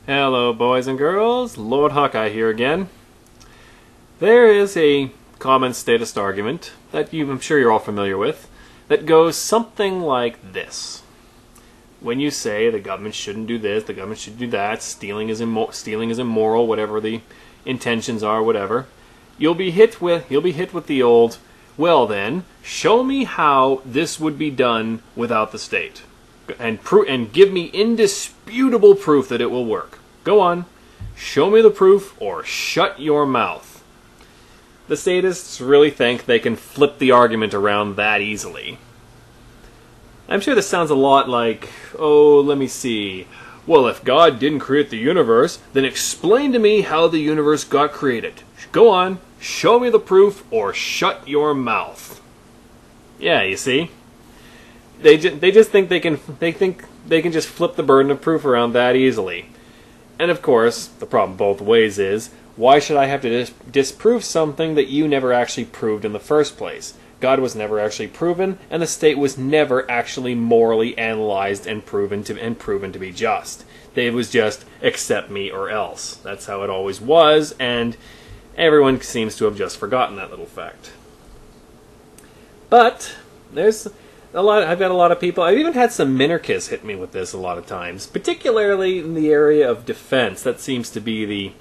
Hello boys and girls, Lord Hawkeye here again. There is a common statist argument that I'm sure you're all familiar with that goes something like this. When you say the government shouldn't do this, the government should do that, stealing is immoral, whatever the intentions are, whatever, you'll be hit with the old, well then, show me how this would be done without the state. And give me indisputable proof that it will work. Go on, show me the proof or shut your mouth. The statists really think they can flip the argument around that easily. I'm sure this sounds a lot like, oh, let me see. Well, if God didn't create the universe, then explain to me how the universe got created. Go on, show me the proof or shut your mouth. Yeah, you see? They just think they can just flip the burden of proof around that easily. And of course, the problem both ways is, why should I have to disprove something that you never actually proved in the first place? God was never actually proven, and the state was never actually morally analyzed and proven to be just. It was just accept me or else. That's how it always was, and everyone seems to have just forgotten that little fact. But there's I've got a lot of people. I've even had some minarchists hit me with this a lot of times, particularly in the area of defense. That seems to be the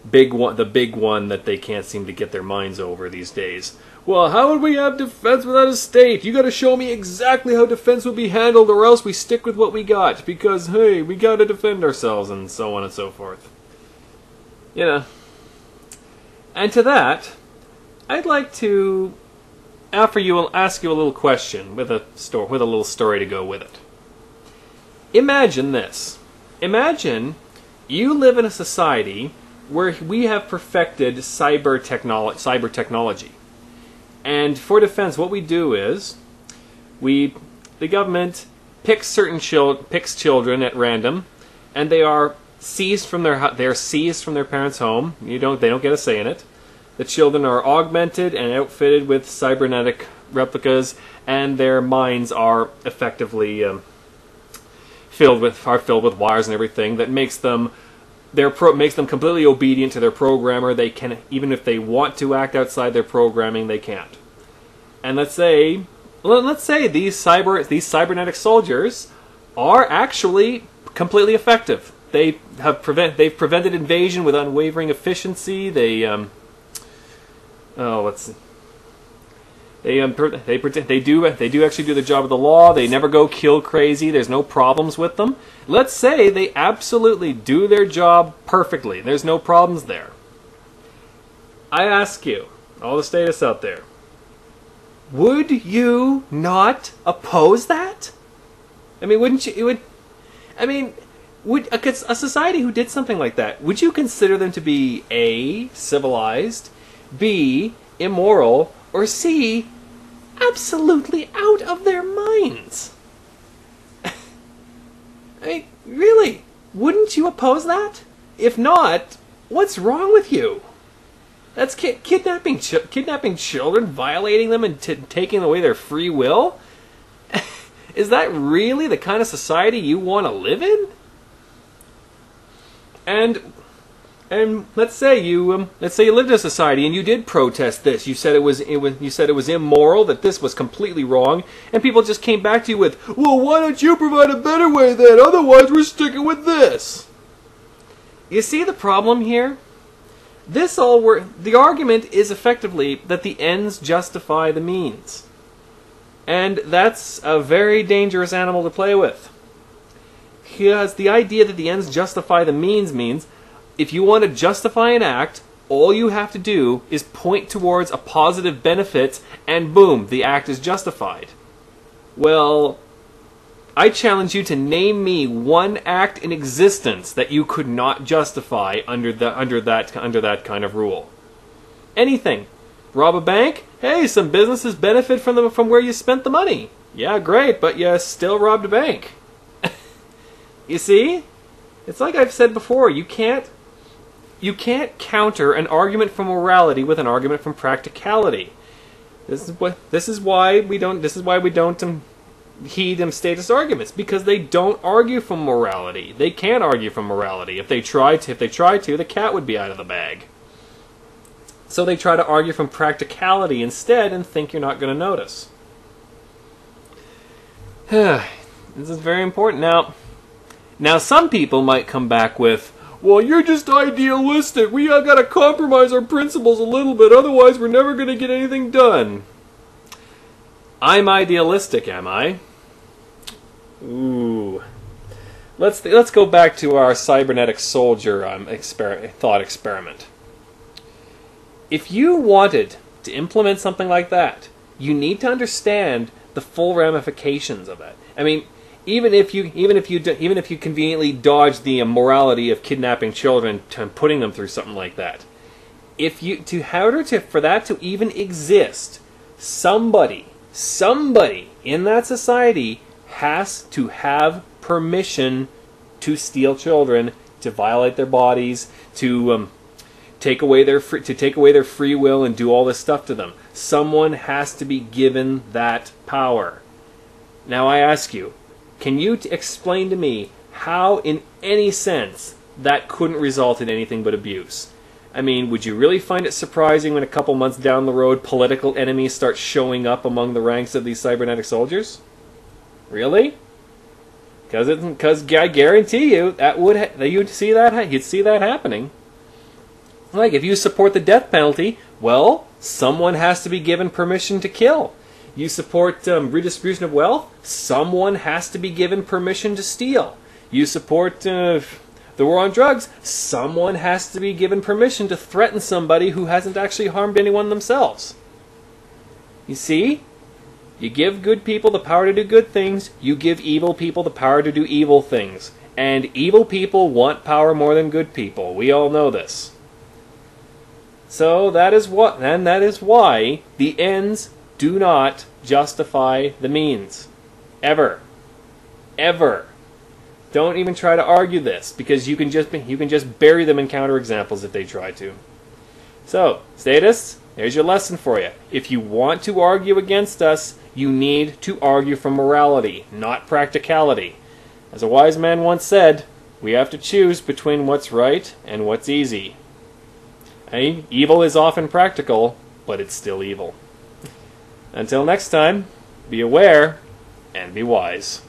big one that they can't seem to get their minds over these days. Well, how would we have defense without a state? You got to show me exactly how defense would be handled, or else we stick with what we got because hey, we got to defend ourselves, and so on and so forth. You know. And to that, I'd like to ask you a little question with a little story to go with it. Imagine this. Imagine you live in a society where we have perfected cyber technology. And for defense, what we do is the government picks children at random, and they are seized from their parents' home. They don't get a say in it. The children are augmented and outfitted with cybernetic replicas, and their minds are effectively filled with wires and everything that makes them completely obedient to their programmer. They can, even if they want to act outside their programming, they can't. And let's say these cybernetic soldiers are actually completely effective. They've prevented invasion with unwavering efficiency. They do actually do the job of the law. They never go kill crazy. There's no problems with them. Let's say they absolutely do their job perfectly. There's no problems there. I ask you, all the statists out there, would you not oppose that? I mean, wouldn't you? Would a society who did something like that, would you consider them to be A, civilized, B, immoral, or C, absolutely out of their minds? I mean, really, wouldn't you oppose that? If not, what's wrong with you? That's kidnapping children, violating them, and taking away their free will? Is that really the kind of society you want to live in? And let's say you lived in a society and you did protest this. You said it was immoral, that this was completely wrong, and people just came back to you with, "Well, why don't you provide a better way then? Otherwise, we're sticking with this." You see the problem here? The argument is effectively that the ends justify the means, and that's a very dangerous animal to play with. Because the idea that the ends justify the means if you want to justify an act, all you have to do is point towards a positive benefit, and boom, the act is justified. Well, I challenge you to name me one act in existence that you could not justify under that kind of rule. Anything. Rob a bank? Hey, some businesses benefit from where you spent the money. Yeah, great, but you still robbed a bank. You see? It's like I've said before, you can't counter an argument from morality with an argument from practicality. This is why we don't heed them statist arguments because they don't argue from morality. They can't argue from morality. If they tried to, the cat would be out of the bag. So they try to argue from practicality instead and think you're not going to notice. This is very important. Now some people might come back with, well, you're just idealistic. We got to compromise our principles a little bit, otherwise we're never going to get anything done. I'm idealistic, am I? Ooh. Let's go back to our cybernetic soldier thought experiment. If you wanted to implement something like that, you need to understand the full ramifications of it. I mean, even if you conveniently dodge the immorality of kidnapping children and putting them through something like that, for that to even exist, somebody in that society has to have permission to steal children, to violate their bodies, to take away their free will and do all this stuff to them. Someone has to be given that power. Now I ask you, can you explain to me how, in any sense, that couldn't result in anything but abuse? I mean, would you really find it surprising when a couple months down the road political enemies start showing up among the ranks of these cybernetic soldiers? Really? Because I guarantee you you'd see that happening. Like, if you support the death penalty, well, someone has to be given permission to kill. You support redistribution of wealth, someone has to be given permission to steal. You support the war on drugs, someone has to be given permission to threaten somebody who hasn't actually harmed anyone themselves. You see? You give good people the power to do good things, you give evil people the power to do evil things. And evil people want power more than good people. We all know this. So that is why the ends do not justify the means. Ever. Ever. Don't even try to argue this, because you can just bury them in counterexamples if they try to. So, statists, there's your lesson for you. If you want to argue against us, you need to argue from morality, not practicality. As a wise man once said, we have to choose between what's right and what's easy. Evil is often practical, but it's still evil. Until next time, be aware and be wise.